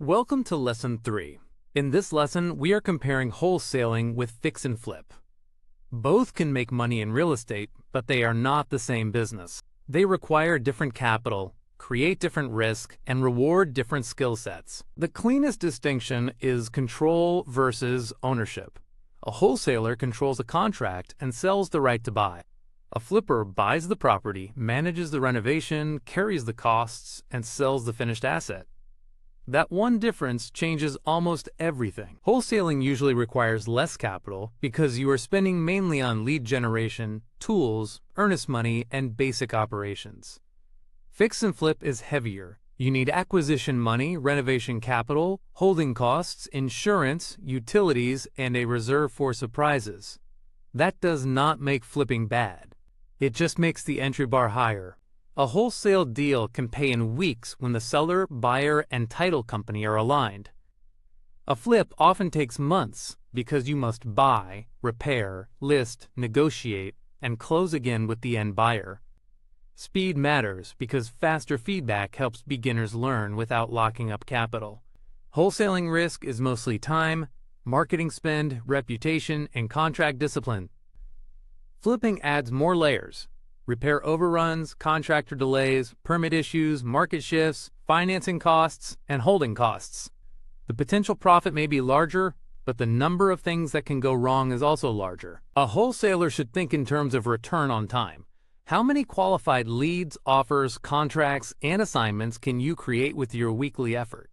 Welcome to Lesson 3. In this lesson, we are comparing wholesaling with fix and flip. Both can make money in real estate, but they are not the same business. They require different capital, create different risk, and reward different skill sets. The cleanest distinction is control versus ownership. A wholesaler controls a contract and sells the right to buy. A flipper buys the property, manages the renovation, carries the costs, and sells the finished asset. That one difference changes almost everything. Wholesaling usually requires less capital because you are spending mainly on lead generation, tools, earnest money, and basic operations. Fix and flip is heavier. You need acquisition money, renovation capital, holding costs, insurance, utilities, and a reserve for surprises. That does not make flipping bad. It just makes the entry bar higher. A wholesale deal can pay in weeks when the seller, buyer, and title company are aligned. A flip often takes months because you must buy, repair, list, negotiate, and close again with the end buyer. Speed matters because faster feedback helps beginners learn without locking up capital. Wholesaling risk is mostly time, marketing spend, reputation, and contract discipline. Flipping adds more layers. Repair overruns, contractor delays, permit issues, market shifts, financing costs, and holding costs. The potential profit may be larger, but the number of things that can go wrong is also larger. A wholesaler should think in terms of return on time. How many qualified leads, offers, contracts, and assignments can you create with your weekly effort?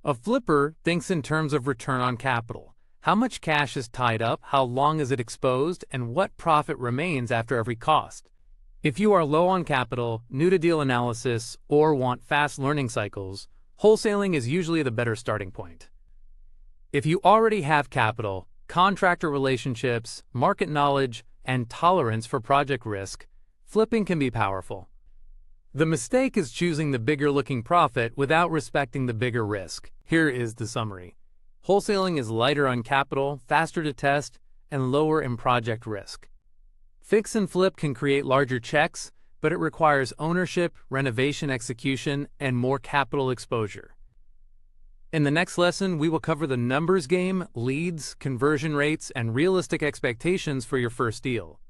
A flipper thinks in terms of return on capital. How much cash is tied up, how long is it exposed, and what profit remains after every cost? If you are low on capital, new to deal analysis, or want fast learning cycles, wholesaling is usually the better starting point. If you already have capital, contractor relationships, market knowledge, and tolerance for project risk, flipping can be powerful. The mistake is choosing the bigger looking profit without respecting the bigger risk. Here is the summary. Wholesaling is lighter on capital, faster to test, and lower in project risk. Fix and flip can create larger checks, but it requires ownership, renovation execution, and more capital exposure. In the next lesson, we will cover the numbers game, leads, conversion rates, and realistic expectations for your first deal.